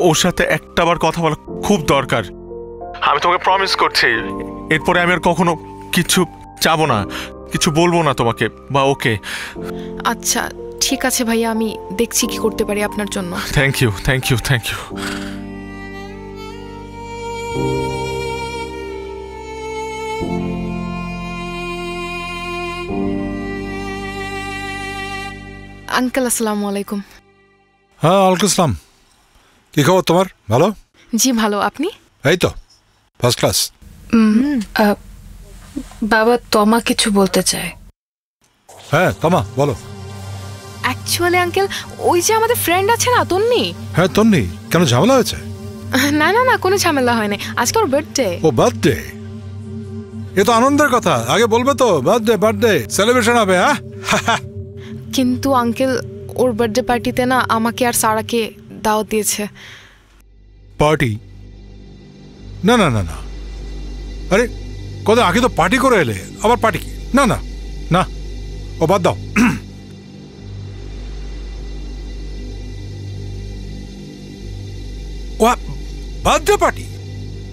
ওর সাথে একটাবার কথা বলা খুব দরকার। আমি তোমাকে প্রমিস করছি এরপরে আমি আর কখনো কিছু চাবো না, কিছু বলবো না তোমাকে বা ওকে। আচ্ছা ঠিক আছে ভাইয়া, আমি দেখছি কি করতে পারি আপনার জন্য। Thank you thank you thank you. Uncle আসসালামু আলাইকুম। হ্যাঁ ওয়ালাইকুম আসসালাম। কি খবর তোমার? ভালো? জি ভালো, আপনি? এই তো ফার্স্ট ক্লাস। বাবা তমা কিছু বলতে চায়। হ্যাঁ তমা বলো। অ্যাকচুয়ালি আঙ্কেল, ওই যে আমাদের ফ্রেন্ড আছে না তন্নি। হ্যাঁ তন্নি, কেন ঝামেলা হয়েছে? না না না, কোনো ঝামেলা হয় না, আজকে ওর বার্থডে। ও বার্থডে, এ তো আনন্দের কথা, আগে বলবে তো। বার্থডে বার্থডে সেলিব্রেশন হবে। হ্যাঁ কিন্তু আঙ্কেল ওর বার্থডে পার্টিতে না আমাকে আর সারাকে দাওয়াত দিয়েছে। পার্টি? না না না না, আরে কদিন আগে তো পার্টি করে এলে, আবার পার্টি কি? না না না, ও বাদ দাও। ও বার্থডে পার্টি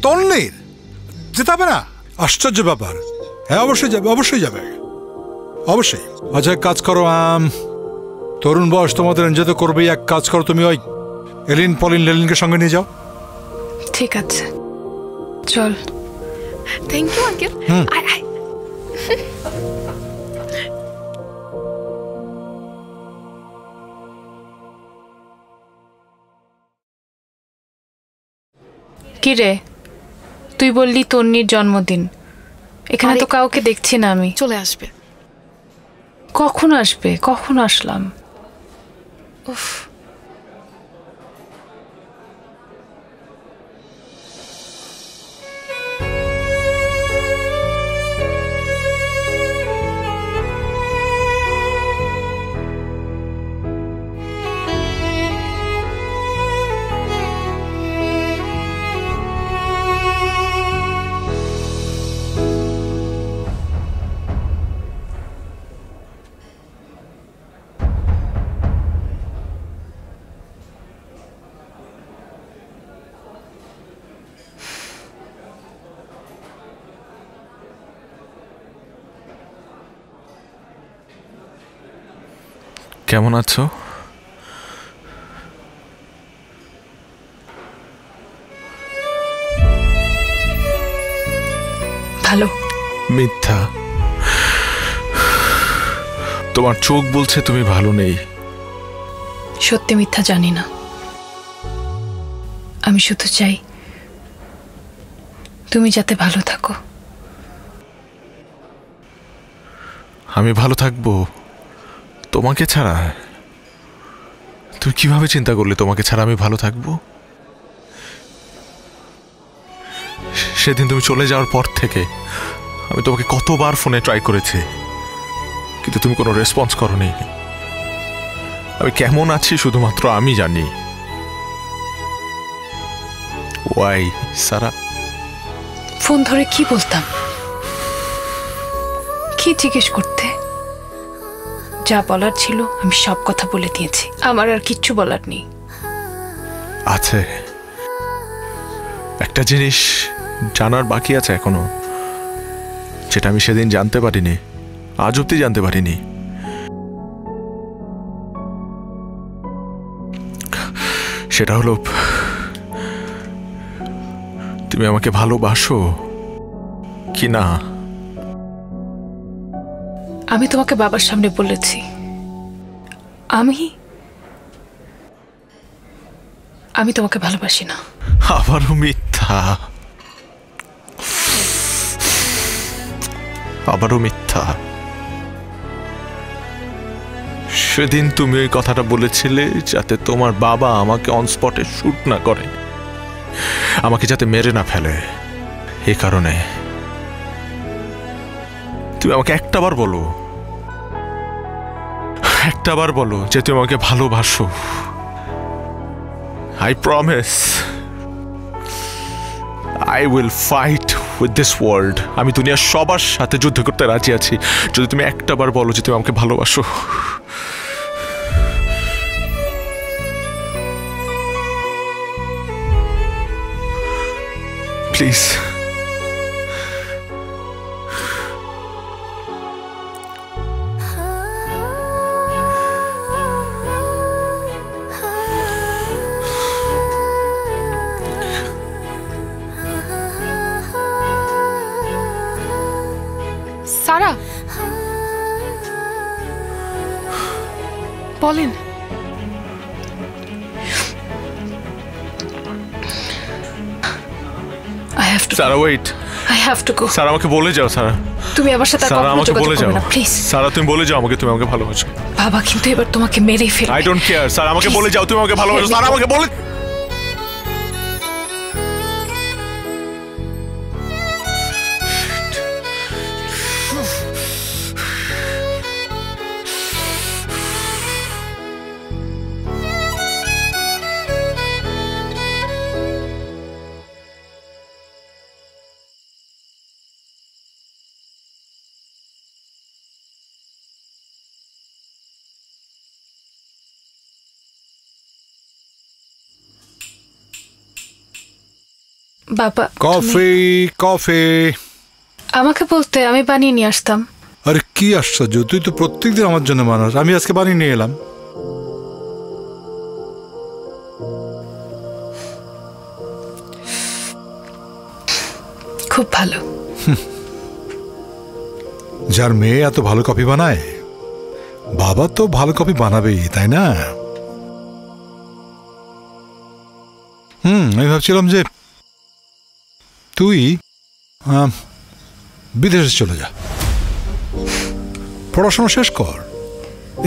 তন্নির, যেতে হবে না? আশ্চর্য ব্যাপার। হ্যাঁ অবশ্যই যাবে, অবশ্যই যাবে, অবশ্যই। আচ্ছা এক কাজ করো, তরুণ বয়স তোমাদের এনজয় তো করবেই, এক কাজ করো তুমি ওই এলিন পলিন লেলিনকে সঙ্গে নিয়ে যাও। ঠিক আছে চল। Thank you uncle. কি রে, তুই বললি তন্নির জন্মদিন, এখানে তো কাউকে দেখছি না আমি। চলে আসবে। কখন আসবে? কখন আসলাম? উফ। কেমন আছো? ভালো। মিথ্যা, তোমার চোখ বলছে তুমি ভালো নেই। সত্যি মিথ্যা জানি না, আমি শুধু চাই তুমি যাতে ভালো থাকো। আমি ভালো থাকবো তোমাকে ছাড়া? তুমি কিভাবে চিন্তা করলে তোমাকে ছাড়া আমি ভালো থাকবো? সেদিন তুমি চলে যাওয়ার পর থেকে আমি তোমাকে কতবার ফোনে ট্রাই করেছি, কিন্তু তুমি কোনো রেসপন্স করোনি। আমি কেমন আছি শুধুমাত্র আমি জানি। ওয়াই সারা? ফোন ধরে কি বলতাম, কি জিজ্ঞেস করতে? যা বলার ছিল আমি সব কথা বলে দিয়েছি, আমার আর কিচ্ছু বলার নেই। আছে একটা জিনিস জানার বাকি আছে এখনো, যেটা আমি সেদিন জানতে পারিনি, আজ অব্দি জানতে পারিনি। সেটা হলো তুমি আমাকে ভালোবাসো কি না? আমি তোমাকে বাবার সামনে বলেছি আমি তোমাকে ভালোবাসি না। আবারও মিথ্যা, আবারও মিথ্যা। সেদিন তুমি ওই কথাটা বলেছিলে যাতে তোমার বাবা আমাকে অন স্পটে শুট না করে, আমাকে যাতে মেরে না ফেলে। এই কারণে তুমি আমাকে একটাবার বলো একটাবার বলো যে তুমি আমাকে ভালোবাসো। I promise I will fight with this world. আমি দুনিয়ার সবার সাথে যুদ্ধ করতে রাজি আছি যদি তুমি একটাবার বলো যে তুমি আমাকে ভালোবাসো। প্লিজ। সারা বলেন। Sara wait. I have to go. Sara আমাকে বলে যাও। সারা তুমি আমার সাথে সারা কখনো আমাকে যোগাযোগ বলে যাও করবে না প্লিজ। সারা তুমি বলে যাও আমাকে তুমি আমাকে ভালোবাসো। বাবা কিন্তু এবার তোমাকে মেরেই ফেলবে। I don't care. সারা আমাকে বলে যাও তুমি আমাকে ভালোবাসো। সারা আমাকে বলে বাবা কফি কফি। আমাকে বলতে আমি বানিয়ে নিয়ে আসতাম। আরে কি আশ্চর্য, তুই তো প্রত্যেকদিন আমার জন্য বানাস, আমি আজকে বানিয়ে নিয়ে এলাম। খুব ভালো। যার মেয়ে এত ভালো কফি বানায়, বাবা তো ভালো কফি বানাবেই, তাই না? আমি ভাবছিলাম যে তুই বিদেশে চলে যা, পড়াশোনা শেষ কর।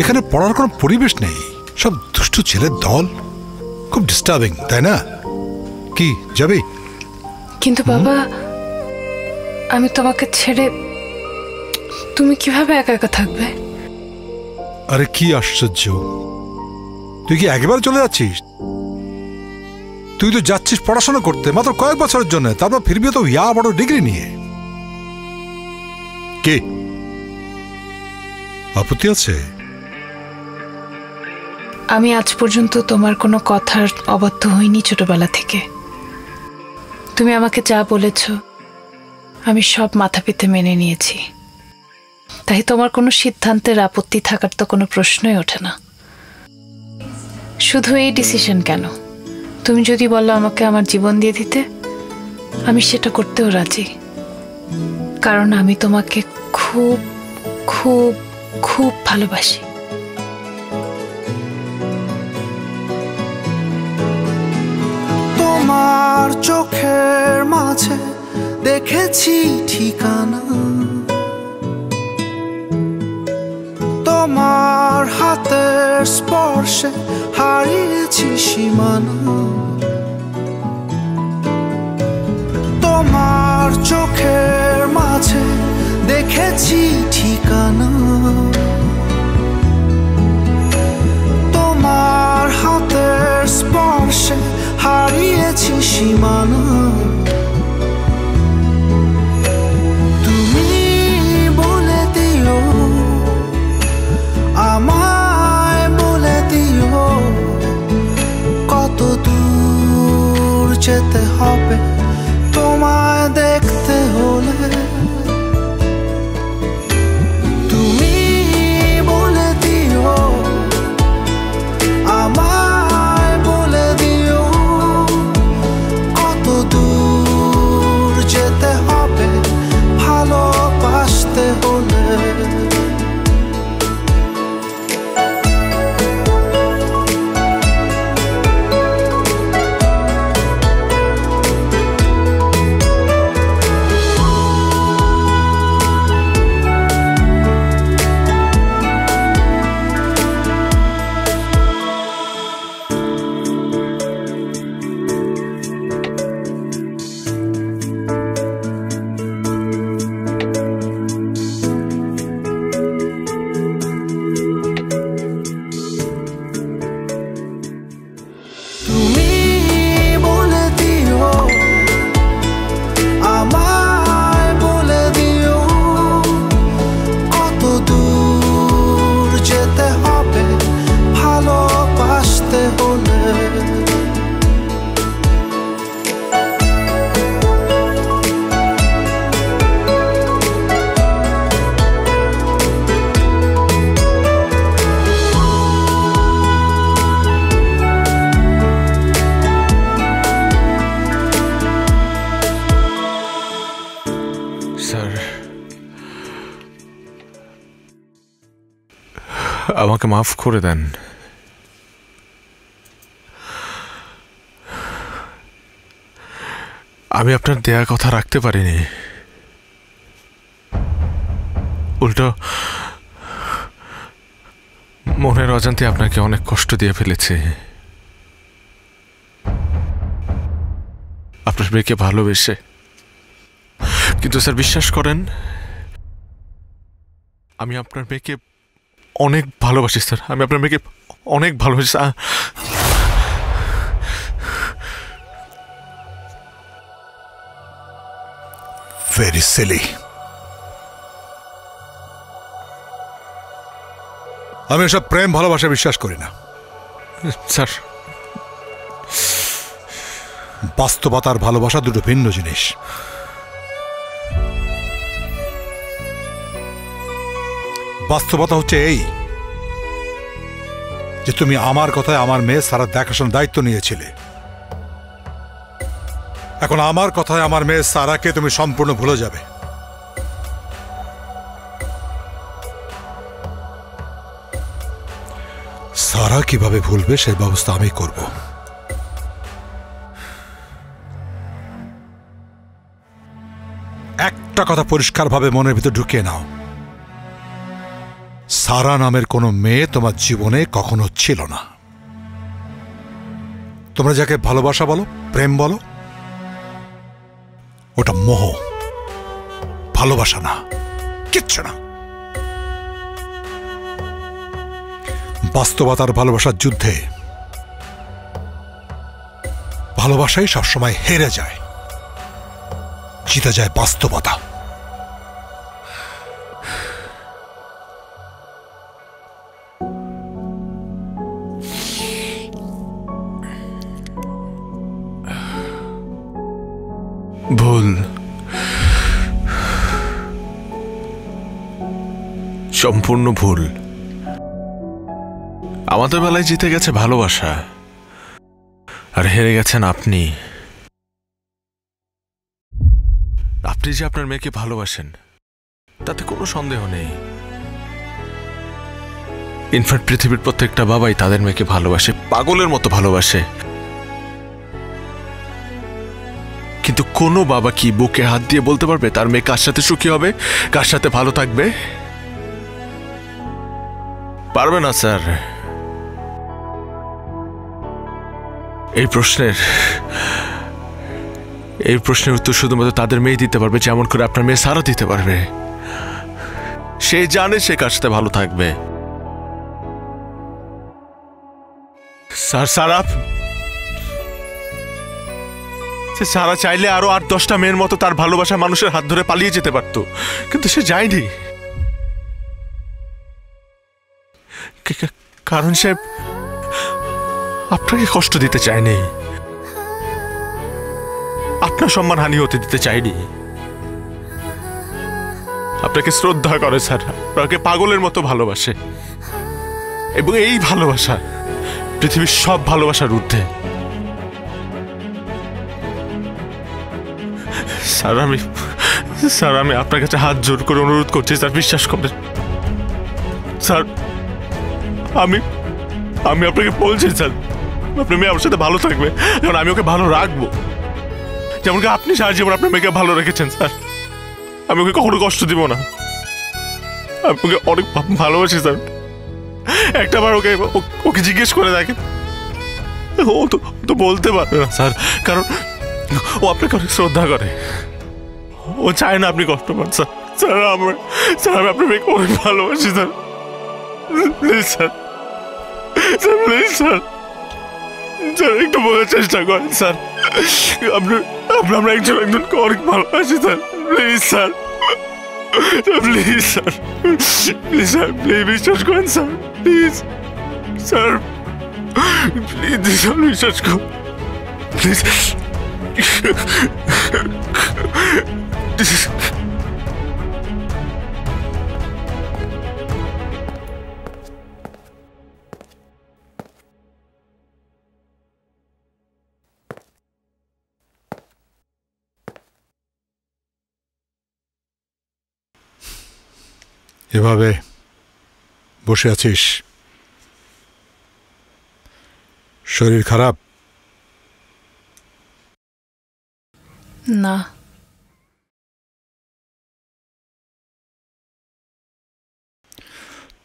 এখানে পড়ার কোনো পরিবেশ নেই, সব দুষ্টু ছেলের দল, খুব ডিস্টার্বিং, তাই না? কি যাবি? কিন্তু বাবা আমি তোমাকে ছেড়ে তুমি কিভাবে একা একা থাকবে? আরে কি আশ্চর্য, তুই কি একেবারে চলে যাচ্ছিস? তুই তো যাচ্ছিস পড়াশোনা করতে মাত্র কয়েক বছরের জন্য, তারপর ফিরবি তো ইয়া বড় ডিগ্রি নিয়ে। কে আপত্তি আছে? আমি আজ পর্যন্ত তোমার কোনো কথার অবাধ্য হইনি ছোটবেলা থেকে। তুমি আমাকে যা বলেছ আমি সব মাথা পেতে মেনে নিয়েছি, তাই তোমার কোনো সিদ্ধান্তের আপত্তি থাকার তো কোনো প্রশ্নই ওঠে না। শুধু এই ডিসিশন কেন, তুমি যদি বলো আমাকে আমার জীবন দিয়ে দিতে, আমি সেটা করতেও রাজি, কারণ আমি তোমাকে খুব খুব খুব ভালোবাসি। তোমার চোখের মাঝে দেখেছি ঠিকানা, তোমার হাতের স্পর্শে হারিয়েছি সীমানা। তোমার চোখের মাঝে দেখেছি ঠিকানা, তোমার হাতের স্পর্শে হারিয়েছি সীমানা। তুমি বলে দিও, আমায় বলে দিও, কত দূর যেতে হবে তোমায় দেখতে হলে। তুমি বলে দিও, আমায় বলে দিও, কত দূর যেতে হবে ভালোবাসতে হলে। আমাকে মাফ করে দেন। আমি আপনার দেয়া কথা রাখতে পারিনি, উল্টো মনের অজান্তে আপনাকে অনেক কষ্ট দিয়ে ফেলেছে। আপনার মেয়েকে ভালোবেসে। কিন্তু স্যার বিশ্বাস করেন, আমি আপনার মেয়েকে অনেক ভালোবাসি স্যার। আমি আপনার মেয়েকে অনেক ভালোবাসি। Very silly. আমি এসব প্রেম ভালোবাসা বিশ্বাস করি না স্যার। বাস্তবতার ভালোবাসা দুটো ভিন্ন জিনিস। বাস্তবতা হচ্ছে এই যে তুমি আমার কথায় আমার মেয়ে সারার দেখাশোনার দায়িত্ব নিয়েছিলে। এখন আমার কথায় আমার মেয়ে সারাকে তুমি সম্পূর্ণ ভুলে যাবে। সারা কিভাবে ভুলবে সেই ব্যবস্থা আমি করব। একটা কথা পরিষ্কারভাবে মনের ভিতর ঢুকিয়ে নাও, সারা নামের কোনো মেয়ে তোমার জীবনে কখনো ছিল না। তোমরা যাকে ভালোবাসা বলো, প্রেম বলো, ওটা মোহ, ভালোবাসা না, কিচ্ছু না। বাস্তবতার ভালোবাসার যুদ্ধে ভালোবাসাই সবসময় হেরে যায়, জিতে যায় বাস্তবতা। ভুল, সম্পূর্ণ ভুল। আমাদের বেলায় জিতে গেছে ভালোবাসা, আর হেরে গেছেন আপনি। আপনি যে আপনার মেয়েকে ভালোবাসেন তাতে কোনো সন্দেহ নেই। ইনফ্যাক্ট পৃথিবীর প্রত্যেকটা বাবাই তাদের মেয়েকে ভালোবাসে, পাগলের মতো ভালোবাসে। কিন্তু কোনো বাবা কি বুকে হাত দিয়ে বলতে পারবে তার মেয়ে কার সাথে সুখী হবে, কার সাথে ভালো থাকবে? পারবে না স্যার। এই প্রশ্নের উত্তর শুধুমাত্র তাদের মেয়ে দিতে পারবে যেমন করে আপনার মেয়ে সারা দিতে পারবে। সে জানে সে কার সাথে ভালো থাকবে। স্যার, সারা চাইলে আরো ৮-১০টা মেয়ের মতো তার ভালোবাসা মানুষের হাত ধরে পালিয়ে যেতে পারত, কিন্তু সে যায়নি। কারণ সে আপনাকে কষ্ট দিতে চায়নি, আপনার সম্মানহানি হতে দিতে চায়নি। আপনাকে শ্রদ্ধা করে স্যার, আপনাকে পাগলের মতো ভালোবাসে, এবং এই ভালোবাসা পৃথিবীর সব ভালোবাসার ঊর্ধ্বে। স্যার, আমি আপনার কাছে হাত জোর করে অনুরোধ করছি স্যার, বিশ্বাস করেন স্যার। আমি আপনাকে বলছি স্যার, আপনার মেয়ে আমার সাথে ভালো থাকবে, কারণ আমি ওকে ভালো রাখবো, যেমন আপনি সারা জীবন আপনার মেয়েকে ভালো রেখেছেন স্যার। আমি ওকে কখনো কষ্ট দিব না। আমি ওকে অনেক ভালোবাসি স্যার। একটাবার ওকে জিজ্ঞেস করে দেখেন, ও তো বলতে পারবে না স্যার, কারণ ও আপনাকে অনেক শ্রদ্ধা করে। ও চায় না আপনি কষ্ট পান স্যার। স্যার, আমি আপনার মেয়েকে অনেক ভালোবাসি sir. Please sir, please sir, একটু বোঝার চেষ্টা করেন স্যার। আমরা একজনকে অনেক ভালোবাসি sir. Please sir, please sir, please sir, please বিশ্বাস করেন স্যার। প্লিজ স্যার, প্লিজ বিশ্বাস করুন প্লিজ। এভাবে বসে আছিস শরীর খারাপ? না।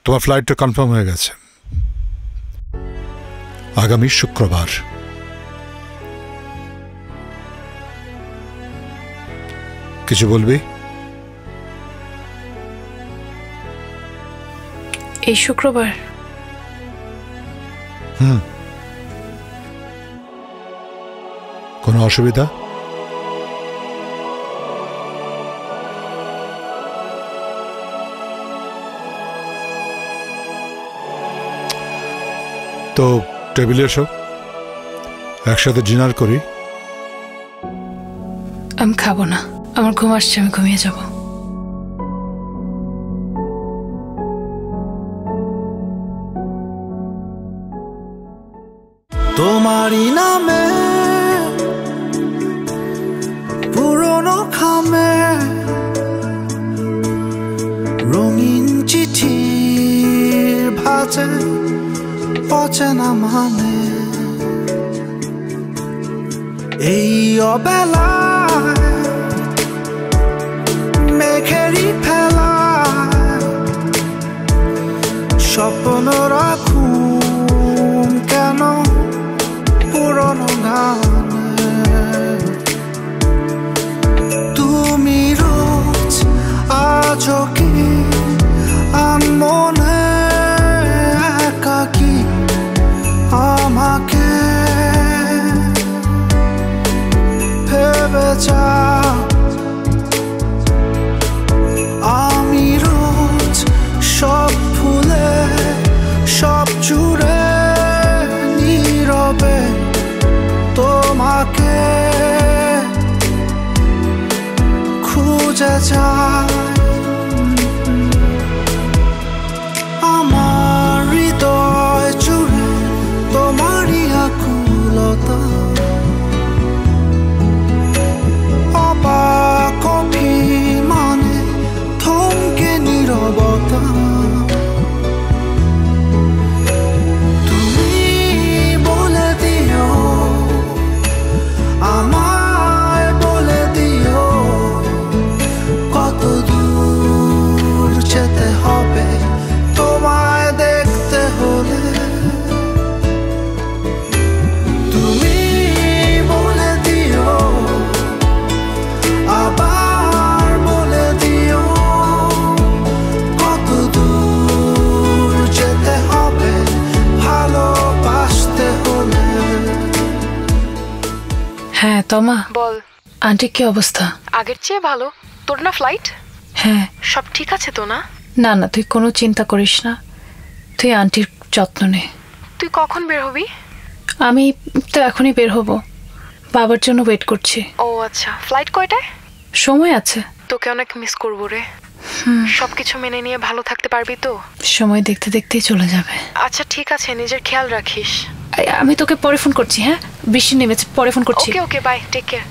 তোমার ফ্লাইটটা কনফার্ম হয়ে গেছে আগামী শুক্রবার। কিছু বলবি? এই শুক্রবার? কোনো অসুবিধা? তো টেবিলে এসো, একসাথে ডিনার করি। আমি খাবো না, আমার ঘুম আসছে, আমি ঘুমিয়ে যাব। তোমারই নামে পুরনো খামে রঙিন চিঠির ভাজে অচেনা মানে এই অবেলায় মেঘেরই ফেলা স্বপ্ন রাখুন কেন পুরনো গানে তুমি রোজ আজও কি মনে একাকি আমাকে ভেবে যাও আমি রোজ সব ভুলে সব জুড়ে নীরবে তোমাকে খুঁজে যাই আমার হৃদয় জুড়ে তোমারই আকুলতা অবাক অভিমানে থমকে নীরবতা তুমি বলে দিও আমায় বলে দিও কত দূর যেতে হবে তোমায় দেখতে হলে তুমি বলে দিও আবার বলে দিও কত দূর যেতে হবে ভালোবাসতে হলে। হ্যাঁ তমা বল। আন্টির কি অবস্থা? আগের চেয়ে ভালো। তোর না ফ্লাইট? হ্যাঁ। সব ঠিক আছে তো না? না না, তুই কোনো চিন্তা করিস না, তুই আন্টির যত্ন নে। তুই কখন বের হবি? আমি তো এখনই বের হব, বাবার জন্য ওয়েট করছি। ও আচ্ছা, ফ্লাইট কয়টায়? সময় আছে। তোকে অনেক মিস করবো রে। সবকিছু মেনে নিয়ে ভালো থাকতে পারবি তো? সময় দেখতে দেখতেই চলে যাবে। আচ্ছা ঠিক আছে, নিজের খেয়াল রাখিস। আমি তোকে পরে ফোন করছি। হ্যাঁ, বৃষ্টি নেমেছে, পরে ফোন করছি। ওকে ওকে, বাই, টেক কেয়ার।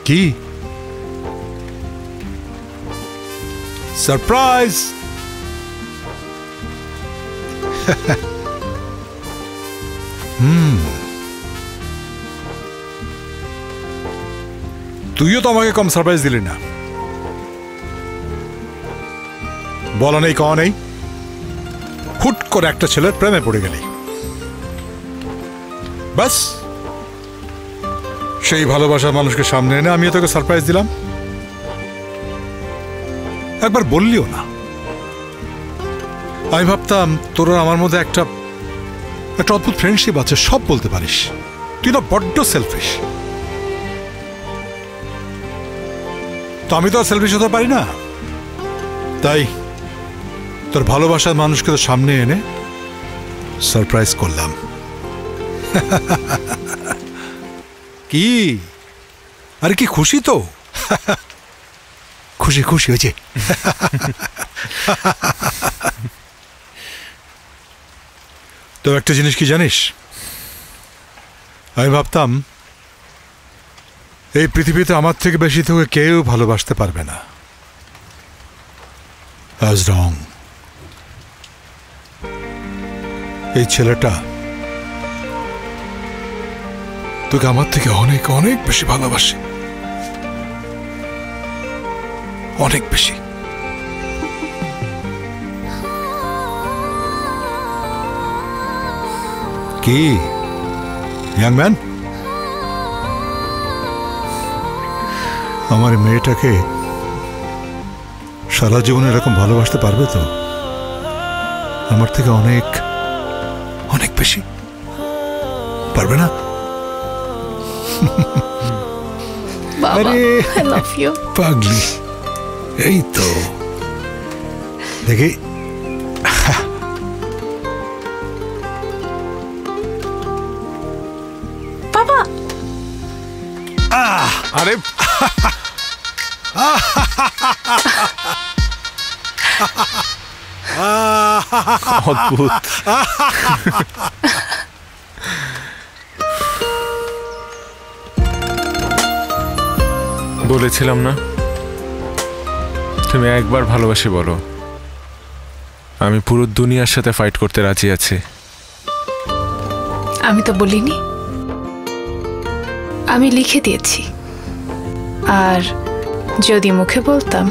কি সারপ্রাইজ? তুইও তো আমাকে কম সারপ্রাইজ দিলি না। বলা নেই কওয়া নেই, হুট করে একটা ছেলের প্রেমে পড়ে গেলি। বাস সেই ভালোবাসার মানুষকে সামনে এনে আমিও তোকে সারপ্রাইজ দিলাম। একবার বললিও না। আমি ভাবতাম তোর আমার মধ্যে একটা অদ্ভুত ফ্রেন্ডশিপ আছে, সব বলতে পারিস। তুই না বড্ড সেলফিশ। তো আমি তো আর সেলফিশ হতে পারি না, তাই তোর ভালোবাসার মানুষকে তো সামনে এনে সারপ্রাইজ করলাম। কি আরে কি খুশি তো? খুশি খুশি হয়েছে। তো একটা জিনিস কি জানিস, আমি ভাবতাম এই পৃথিবীতে আমার থেকে বেশি তোকে কেউ ভালোবাসতে পারবে না। আজ রং। এই ছেলেটা তোকে আমার থেকে অনেক অনেক বেশি ভালোবাসে, অনেক বেশি। কি ইয়াং ম্যান, আমার মেয়েটাকে সারা জীবন এরকম ভালোবাসতে পারবে তো? আমার থেকে অনেক অনেক বেশি পারবে না? বাবা, I love you. পাগলি, এই তো দেখি। বাবা, আরে অদ্ভুত। বলেছিলাম না, তুমি একবার ভালোবাসি বলো, আমি পুরো দুনিয়ার সাথে ফাইট করতে রাজি আছি। আমি তো বলিনি, আমি লিখে দিয়েছি। আর যদি মুখে বলতাম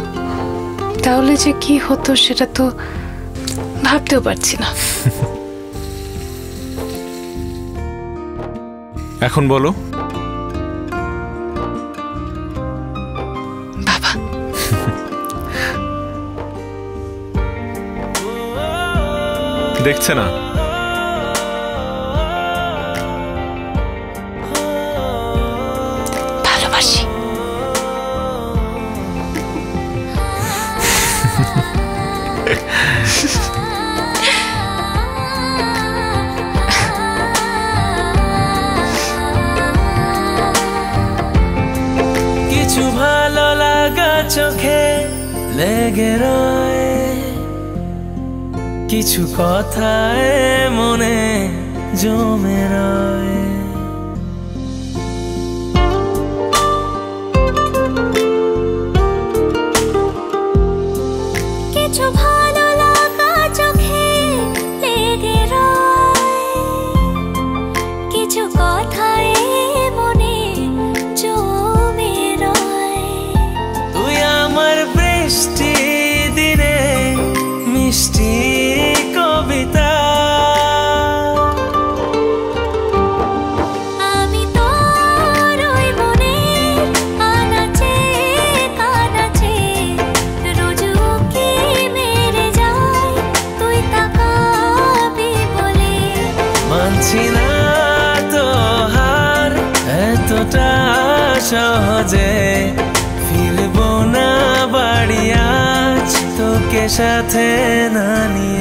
তাহলে যে কি হতো সেটা তো ভাবতেও পারছি না। এখন বলো। বাবা, দেখছে না ভালোবাসি। কিছু ভালো লাগা চোখে লেগে রয়, কিছু কথায় মনে জমে রয়। কিছু ভালো লাগা চোখে লেগে রয়, কিছু কথায় মনে জমে রয়। তুই আমার বৃষ্টি দিনে মিষ্টি কবিতা, আমি তোর ওই মনের আনাচে কানাচে রোজ উকি মেরে যাই, তুই তাকাবি বলে। মানছি না তো হার এতটা সহজে, ফিরবো না বাড়ি আজ তোকে সাথে না নিয়ে।